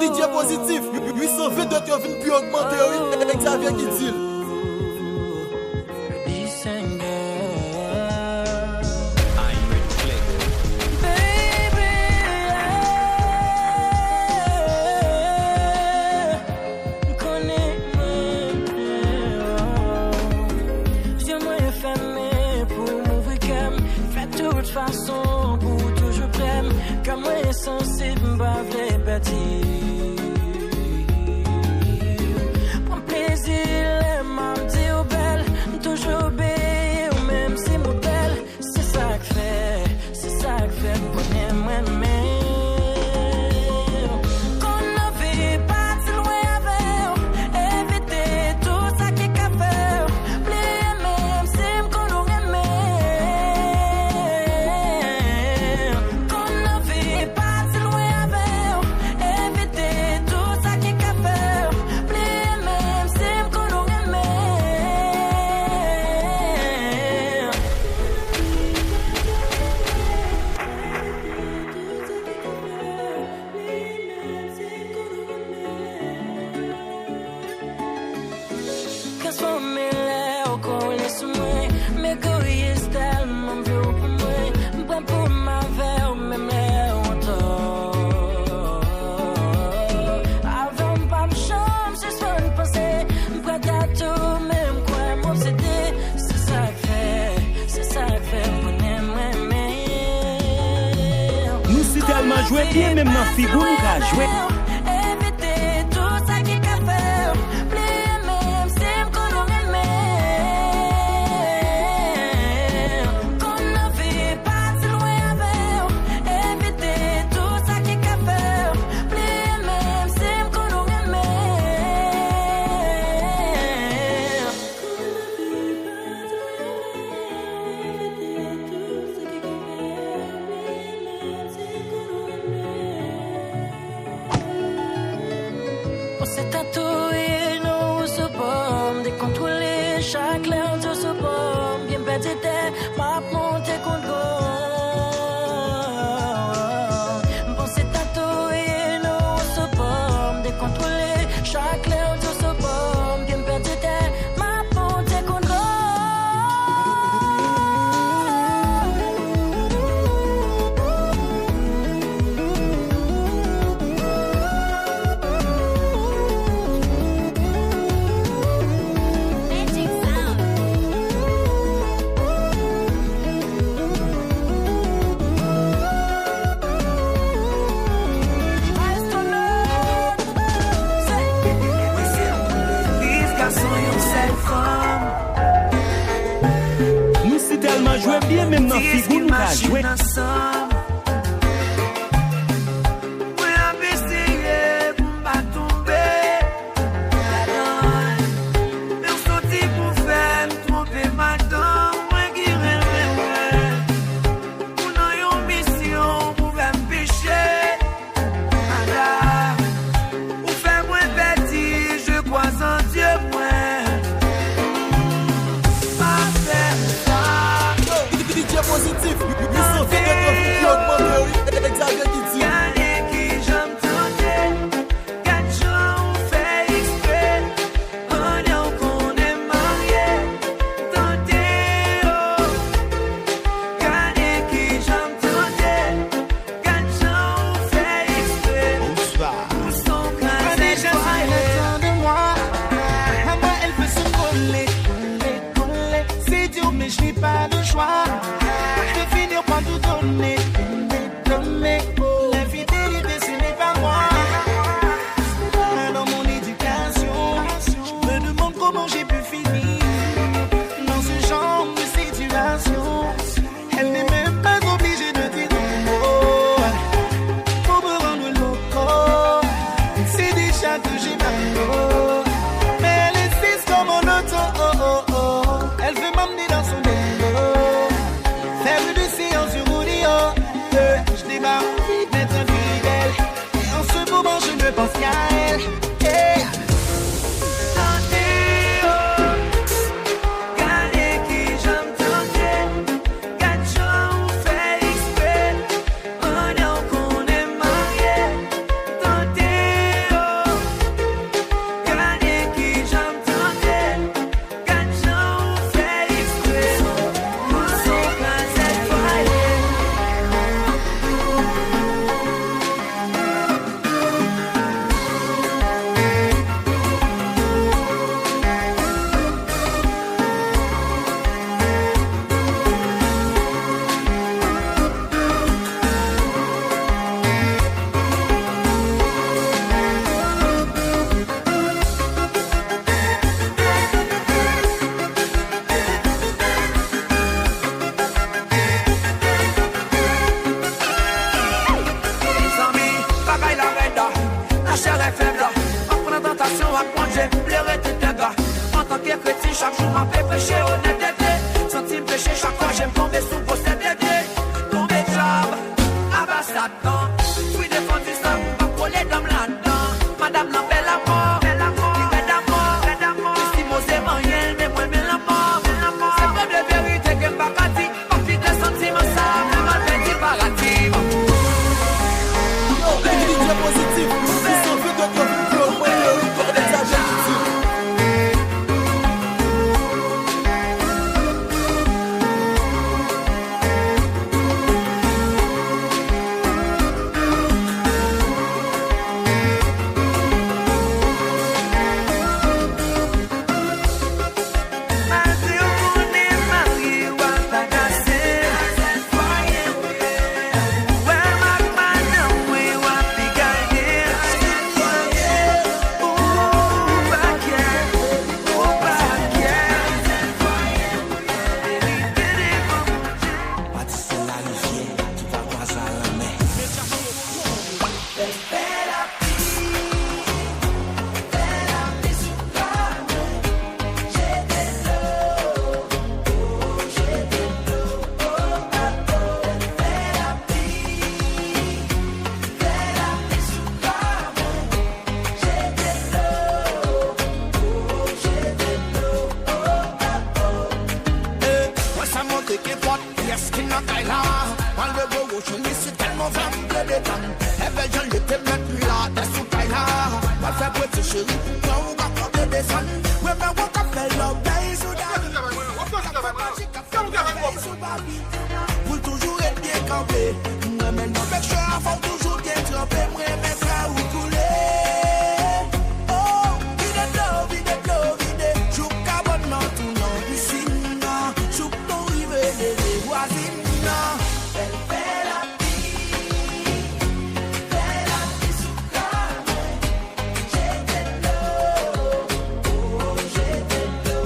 DJ positif, 822 qui ont vu plus augmenter, oui, Xavier qui dit. Façon pour toujours prendre comme moi sensible pas vrai bâtir prends plaisir m'a dit au belle toujours belle ou même si modèle c'est ça que fait connais moi jouer bien même dans figure nous jouer. Jouer bien même dans figure nous va jouer. Positif, 822 qui augmente, Xavier qui dit. chair est faible. En prenant tentation à manger, pleurer tout un gars. En tant que chrétien, chaque jour m'a fait prêcher honnêteté. Senti me pécher chaque fois, j'aime tomber sous vos CDD. Tomber job, abat Satan. Puis défendu ça, m'a collé dans là-dedans. Madame l'en belle à mort, libère d'amour. Ici, mon c'est moyen, mais moi, mais la mort. C'est pas de vérité que m'a dit. Pas plus de sentiments, ça, mais mal fait du paradis. DJ positif, ils sont faits de toi, plus au moins, exagère ici. Pour toujours être bien campé. Moi maintenant avec je avant toujours bien trempé. Moi mais ça ou couler. Oh, vide. Joue cabane dans tout non piscine. Joue ton rive les voisines. Elle fait la vie sous cabane. J'ai de l'eau. Oh, j'ai de l'eau.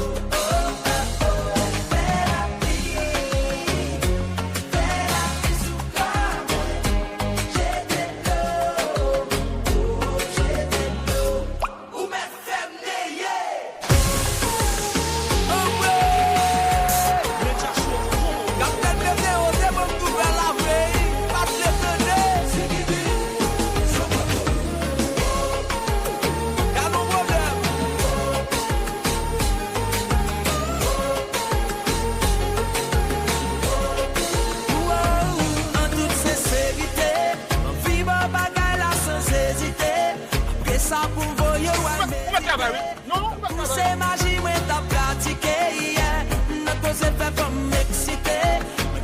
C'est magie, moi t'as pratiqué hier. Notre pose est fait pour m'exciter.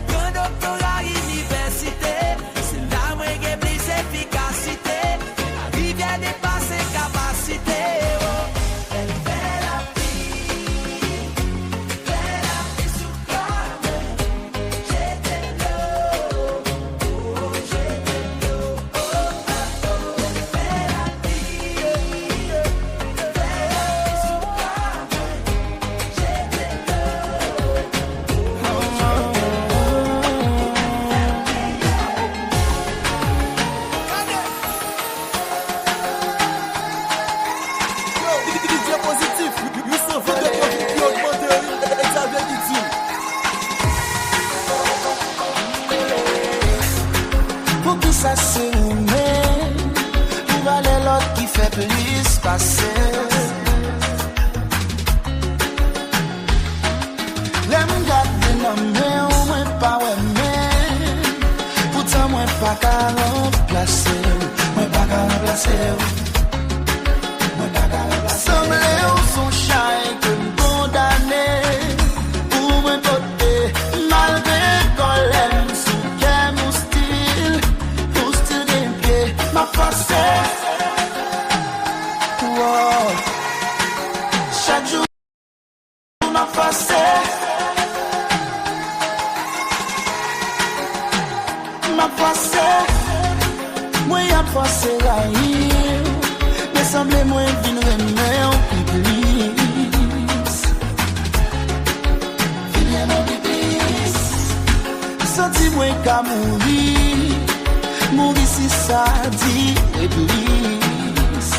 Grand doctorat université. C'est là moi j'ai plus efficacité. La rivière dépasse ses capacités. Oh. Elle fait la vie sous cabane. J'ai de l'eau. Oh, j'ai de l'eau. Oh, elle fait la vie. DJ positif, ils sont faits de toi, plus augmenté, exagère ici. Pour qui ça se met, pour aller l'autre qui fait plus passer. L'aime garder dans mes ou moins pas aimer. Pourtant moi pas qu'à remplacer. Moi pas qu'à remplacer. Semblé ou son chien que me condamné. Pour me porter malgré qu'on l'aime. Sous qu'est mon style des pieds. Ma force wow. Chaque jour ma force. Ma force. Moi y'a force là. Mais semble moi vine remet en public. Viens en public. Senti-moi qu'à mourir si ça dit église.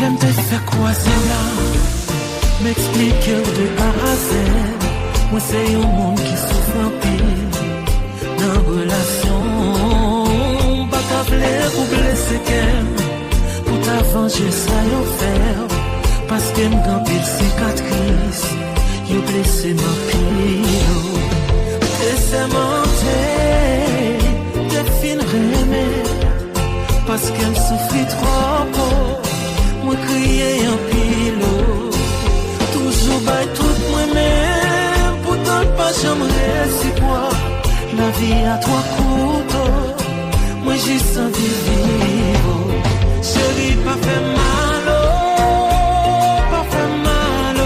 L'aime te fait croiser là, m'expliquer de A à Z. Moi c'est un monde qui souffre en pile dans relation. Pas qu'à plaire pour blesser qu'elle, pour ta venger ça y'en faire. Parce qu'elle m'a pile cicatrice, y'en blessé ma pile. Et c'est menté, t'es fin remé. Parce qu'elle souffrit trop, moi crier en pile. Toujours bail tout moi-même, pourtant pas j'aimerais si quoi. La vie à trois couteaux, moi j'y sens vivre. Chérie, pas fait mal, pas fait mal.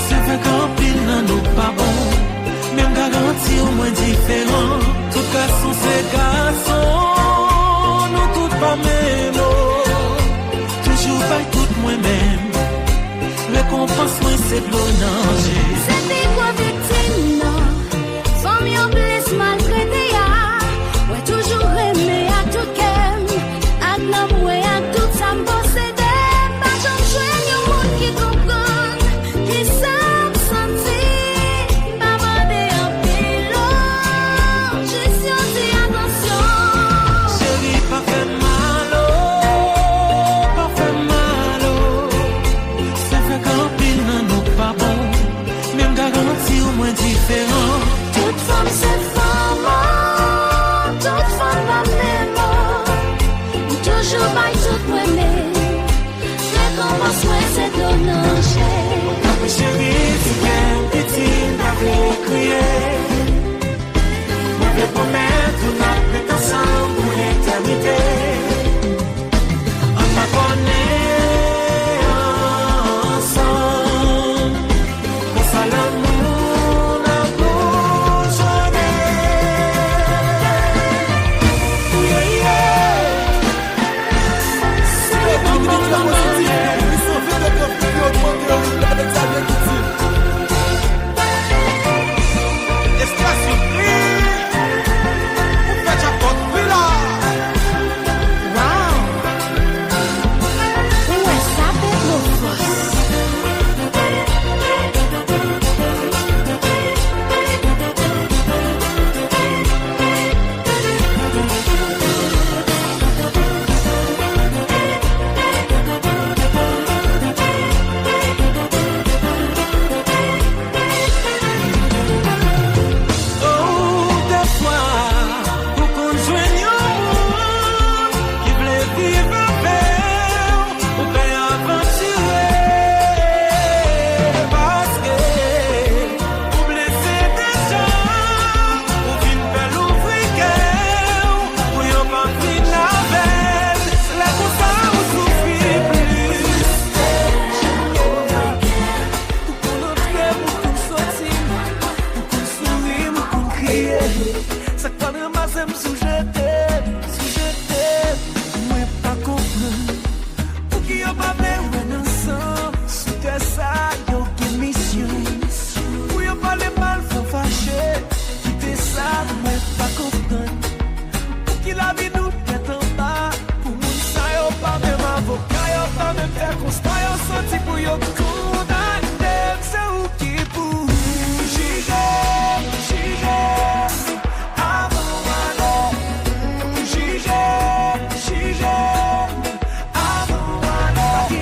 C'est vrai qu'en pile n'a nous pas bon, même garanti au moins différent. Tout garçon c'est garçon, nous toutes pas même. Toujours pas tout moi-même, récompense moi c'est de l'onanger. C'était quoi victime, non? Femme yon blesse maltraité, ya. Ouais, toujours aimé à tout kem. À l'homme, ouais, à tout ça m'possédé. Pas j'en joue, yon monde qui comprenne. Qui s'aime sentir. Pas bandé en pilo. Juste yon dit attention. Chérie, pas fait mal, pas fait mal. C'est vrai qu'en pile n'a nous pas bon, même garanti au moins différent. Toute femme c'est femme, toute femme pas même. Toujours pas tout moi-même. Récompense moi c'est de l'onanger. Chérie, tu viens petit, t'avais crié. Moi je promets tout notre ensemble pour l'éternité. On va connaître ensemble. Pour ça l'amour n'a pas changé. Yeah, yeah. C'est bon, Communique la positive, ils sont faits de top qui augmente avec Xavier Kitty. Espace surpris, vous faites un pot de là. Wow. Ouais, ça fait trop force. Oh, des fois, pour qu'on joigne au monde qui voulait vivre avec, ou bien aventurer. Parce que, pour blesser des gens, pour une belle ouvrière, pour yon pas fin avec, la cosa ou souffrir plus. Pour qu'on entre, pour qu'on sortir, pour qu'on sourire, pour qu'on crier. Ça qu'on ramasse sous-jeté, moi pas comprendre. Pour qui y'a pas fait un ensemble, c'était ça, y'a aucune mission. Pour y'a pas les mal, faut fâcher, quitter ça, moi pas comprendre. Pour qui la vie nous tête en bas, pour moun ça y'a pas même avocat, y'a pas même fait constat, y'a senti pour y'a condamné, c'est où qui pour juger. Avant alors, juger. Avant alors, qui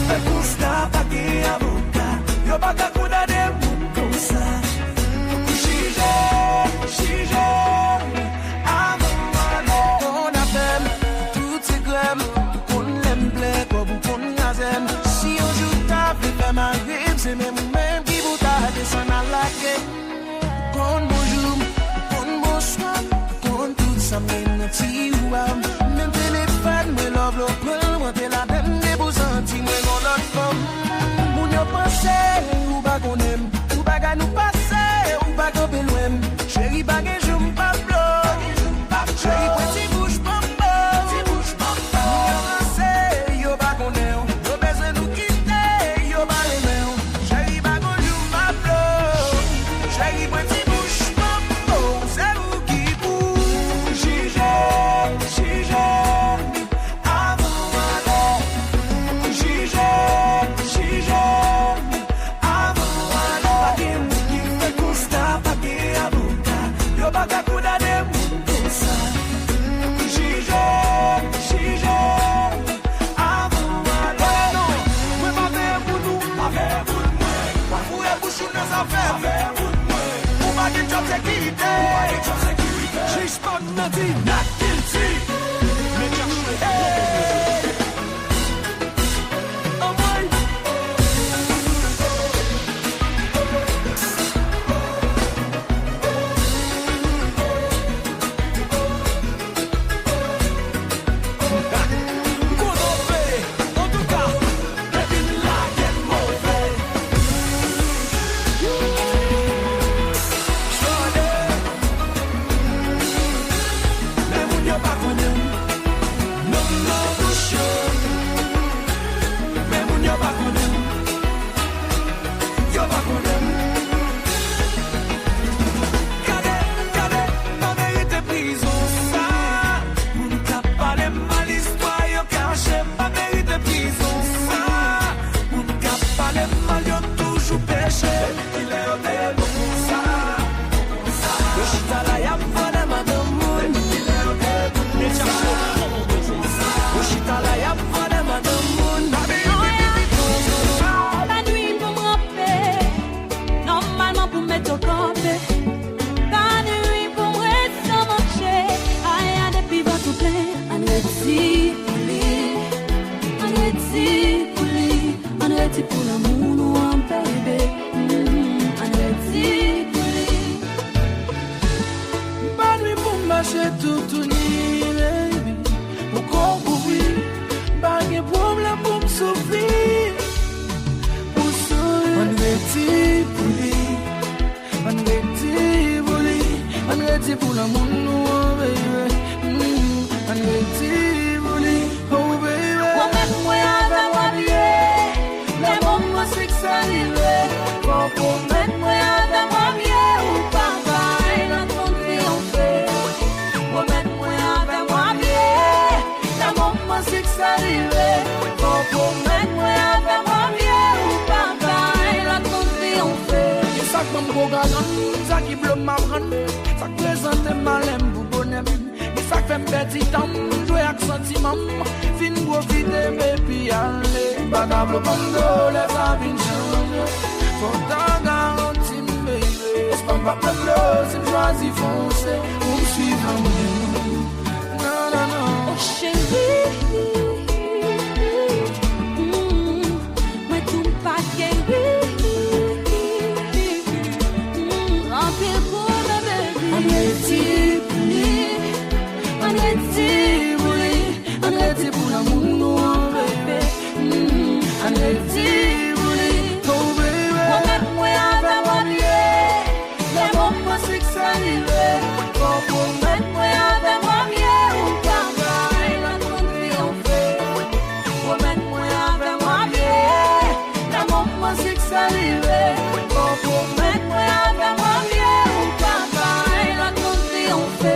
fait constat, pas qui avocat, y'a pas qu'à condamner moun comme ça. Juger. Avant alors, on appelle toutes ces grèmes, pour qu'on l'aime blé, pour qu'on l'aime. Si un jour t'as fait ma rime, c'est même qui vous t'a descendu à la gueule. Bon bonjour, bon bonsoir, bon tout ça mène ti ou am. Même téléphone, me love le prend, moi t'es la même des beaux sentis, moi non l'autre femme. Moun yo pensé, ou pas qu'on aime, ou pas qu'à nous passer, ou pas qu'on peut loin. Chérie, pas que je m'pas blow, chérie, petit bouge pas. Moun yo nan di not guilty. Oh boy. En tout cas, devine la quelle mauvaise. Mais mon yo pas connaît. Non, non, bouche. Mais mon yo pas connaît. Yo pas connaît. Gade, pas mérite prison ça. Moun ka parle mal histoire yo caché, pas mérite prison ça. Moun ka parle mal yo toujours péché. Il est au début pour ça. Yo chita la y'a volé madame moun. Il est au début pour ça. Yo chita la y'a volé madame moun. La nuit pour me rappeler, normalement pour mettre au campé. La nuit pour me rester marcher, aïe, depuis votre plein. On retire pour lui, on retire pour lui, on retire pour l'amour ou un bébé. On retire pour lui. Pas nuit pour marcher tout nuit, baby. Pour qu'on oublie, pas de problème pour me souffrir. Pour sourire, on retire pour lui, on retire pour lui, on retire pour l'amour, oh baby. On retire pour lui, oh baby. Moi avec moi bien, les moments c'est que ça arrive. Pour moi avec moi bien, ou papa, il a ton triomphe. Moi avec moi bien, les moments c'est que ça arrive. Pour moi avec moi bien, ou papa, il a ton triomphe. Ça que mon beau galant, ça qui bloque ma rande, ça qui présente ma lème pour bonhomme. Ça fait un petit temps, jouer avec sentiment. Fin profiter, mais puis aller. Bagable bando, les amis changent. Faut t'en garantir, baby. C'est pas ma peine, c'est choisi foncer. Pour me suivre, non, non, non. Oh chérie, moi tout pas remplir pour le bébé. On retire pour lui, on retire pour lui, on retire pour l'amour, oh baby. On retire pour lui, oh baby. Moi avec moi bien, les moments c'est que ça arrive. Moi avec moi bien, ou papa, il a ton triomphe. Moi avec moi bien, les moments c'est que ça arrive. Moi avec moi bien, ou papa, il a ton triomphe.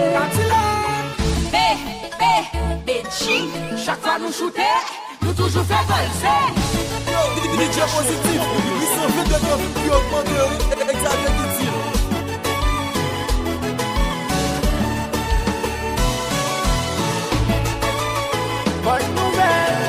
Bitchy, chaque fois nous shooter, nous toujours fait valser. DJ positif, ils sont faits de trafic qui augmente, Xavier Guitine. Bonne nouvelle.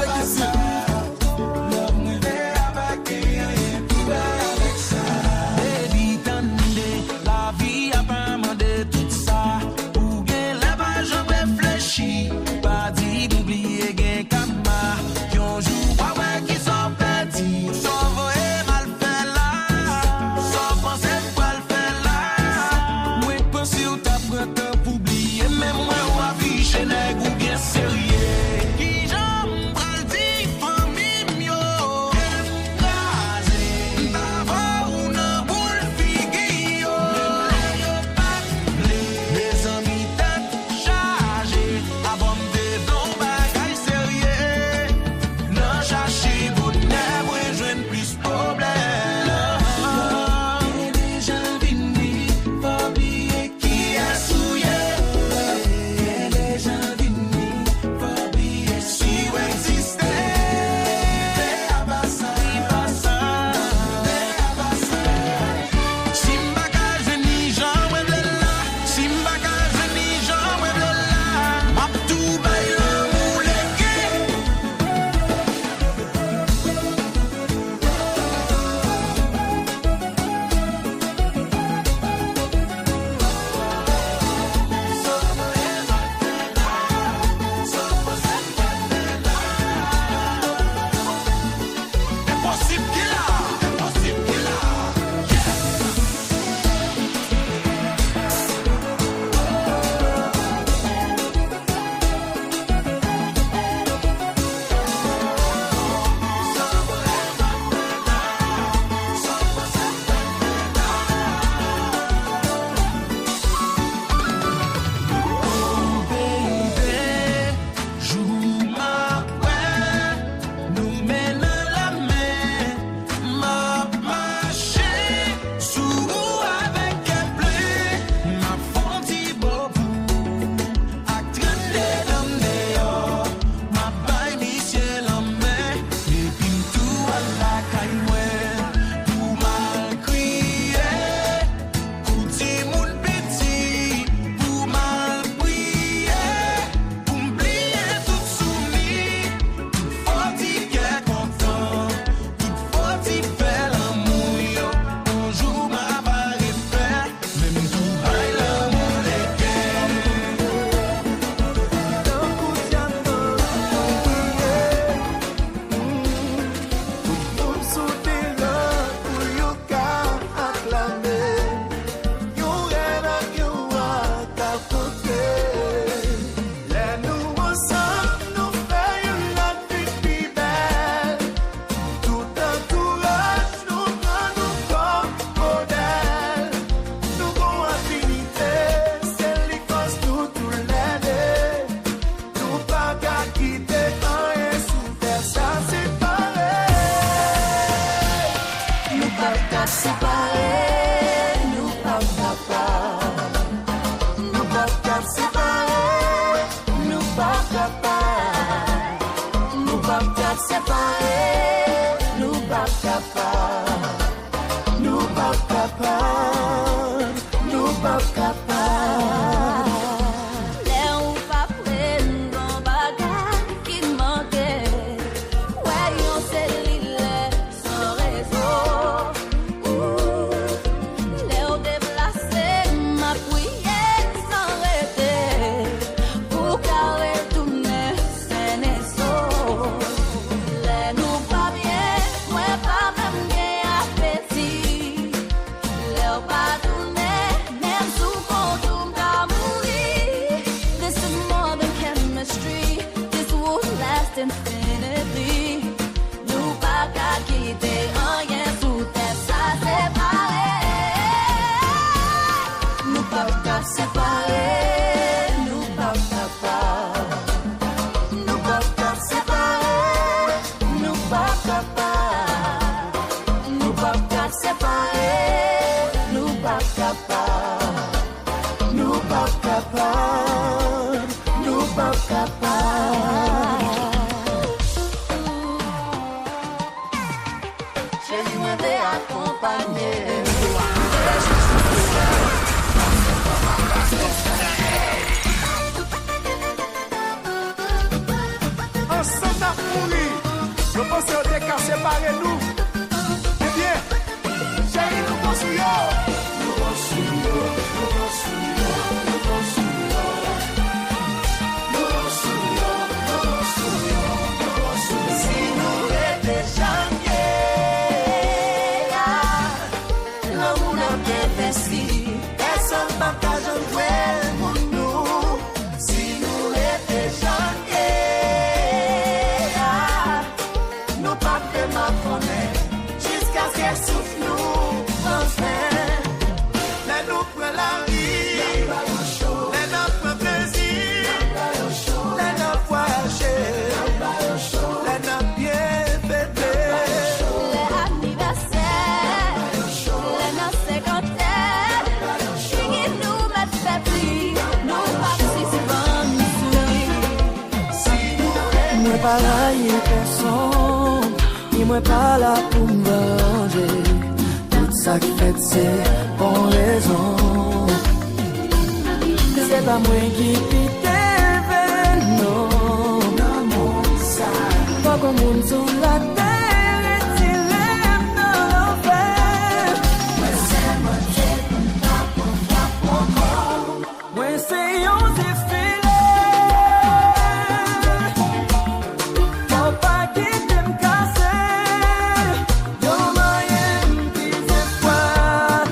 Xavier Guizil. Santa Fúria. Je pense qu'on est qu'à séparer nous. Eh bien, chérie, nous construisons. Si nous étions janvier, l'amour n'a pas investi. Personne n'a pas joué pour nous. Si nous étions janvier, nous pas de ma fenêtre jusqu'à ce qu'elle souffle nous enfin. Là nous prenons la vie, là nous prenons plaisir, là nous voyager, là nous bien fêter. Les anniversaires, les noces cinquantaines, qui nous mettent faiblis, nous participons, nous sourions. Moi pas là, y'a personne, ni moi pas là pour me venger. Tout ça qui fait c'est pour raison. C'est pas moi qui pique non. Pas comme on sous la terre et tiré dans l'enfer. Moi c'est on défilé. Faut pas quitter me casser. Yo moyen qui fait quoi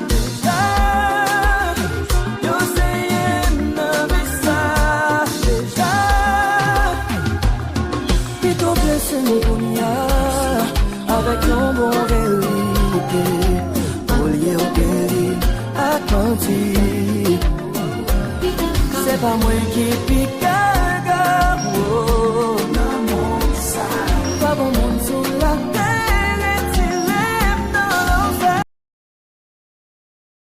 déjà. Yo c'est un message déjà. Plutôt blessé mon poignard avec un bon vérité. Au lieu au guéri, Atlantique. C'est pas moi qui pique.